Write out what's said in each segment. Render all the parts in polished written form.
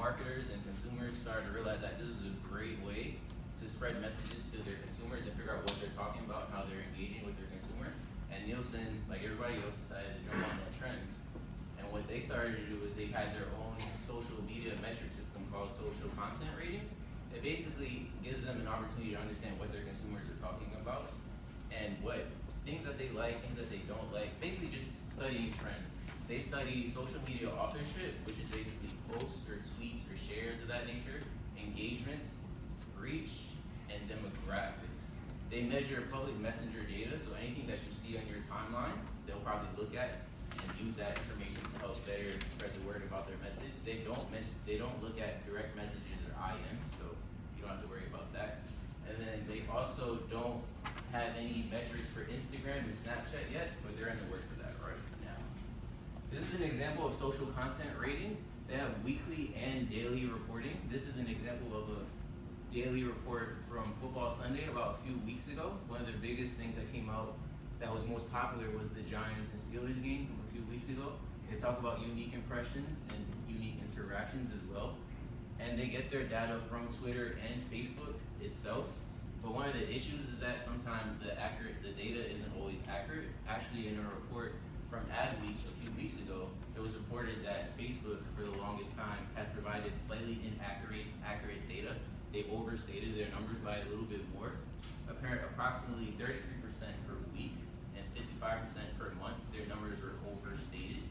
marketers and consumers started to realize that this is a great way to spread messages to their consumers and figure out what they're talking about and how they're engaging with their consumer. And Nielsen, like everybody else, decided to jump on that trend. And what they started to do is they had their own social media metric system called social content ratings. It basically gives them an opportunity to understand what their consumers are talking about and what things that they like, things that they don't like, basically just studying trends. They study social media authorship, which is basically posts or tweets or shares of that nature, engagements, reach, and demographics. They measure public messenger data, so anything that you see on your timeline, they'll probably look at and use that information to help better spread the word about their message. They don't look at direct messages or IMs, so you don't have to worry about that. And then they also don't have any metrics for Instagram and Snapchat yet, but they're in the works of that right now. This is an example of social content ratings. They have weekly and daily reporting. This is an example of a daily report from Football Sunday about a few weeks ago. One of the biggest things that came out that was most popular was the Giants and Steelers game from a few weeks ago. They talk about unique impressions and unique interactions as well. And they get their data from Twitter and Facebook itself. But one of the issues is that sometimes the data isn't always accurate. Actually, in a report from Adweek a few weeks ago, it was reported that Facebook, for the longest time, has provided slightly inaccurate data. They overstated their numbers by a little bit more. Approximately 33% per week and 55% per month, their numbers were overstated.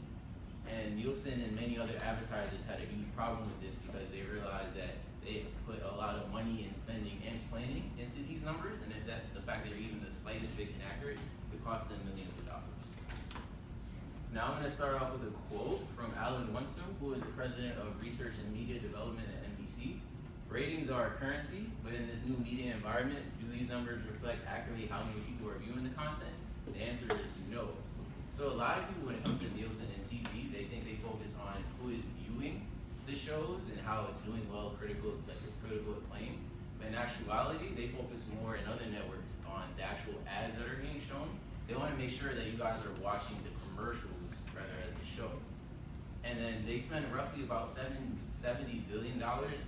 And Nielsen and many other advertisers had a huge problem with this because they realized that they put a lot of money in spending and planning into these numbers, and if the fact that they're even the slightest bit inaccurate would cost them millions of dollars. Now I'm going to start off with a quote from Alan Wunson, who is the president of research and media development at NBC. Ratings are a currency, but in this new media environment, do these numbers reflect accurately how many people are viewing the content? The answer is no. So a lot of people, when it comes to Nielsen and TV, they think they focus on who is viewing the shows and how it's doing well, critical acclaim. But in actuality, they focus more in other networks on the actual ads that are being shown. They want to make sure that you guys are watching the commercials rather as the show. And then they spend roughly about $70 billion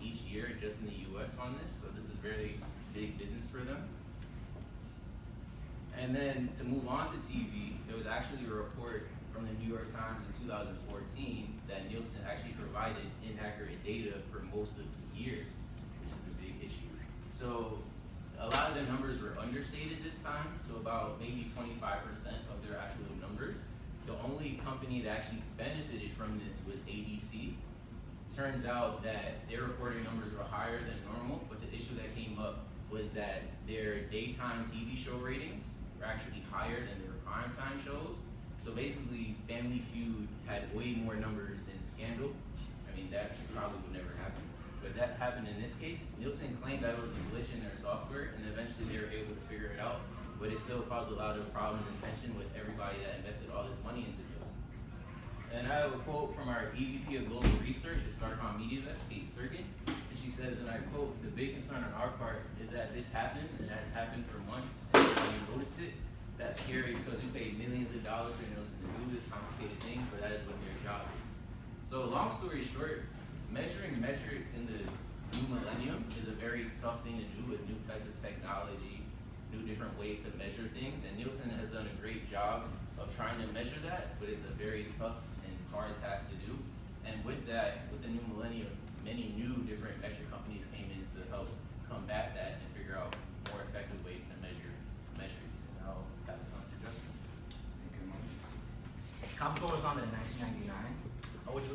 each year just in the US on this, so this is very big business for them. And then to move on to TV, there was actually a report from the New York Times in 2014 that Nielsen actually provided inaccurate data for most of the year, which is the big issue. So a lot of their numbers were understated this time, so about maybe 25% of their actual numbers. The only company that actually benefited from this was ABC. Turns out that their reporting numbers were higher than normal, but the issue that came up was that their daytime TV show ratings were actually higher than their primetime shows. So basically, Family Feud had way more numbers than Scandal. I mean, that probably would never happen. But that happened in this case. Nielsen claimed that it was a glitch in their software, and eventually they were able to figure it out. But it still caused a lot of problems and tension with everybody that invested all this money into Nielsen. And I have a quote from our EVP of Global Research at Starcom MediaVest, Kate Sturgeon. And she says, and I quote, "The big concern on our part is that this happened, and that's happened for months, and nobody noticed it. That's scary because we paid millions of dollars for Nielsen to do this complicated thing, but that is what their job is." So long story short, measuring metrics in the new millennium is a very tough thing to do with new types of technology, new different ways to measure things, and Nielsen has done a great job of trying to measure that, but it's a very tough and hard task to do. And with that, with the new millennium, many new different metric companies came in to help combat that and figure out more effective ways to measure metrics. And I'll pass it on to Justin. Comscore was founded in 1999, which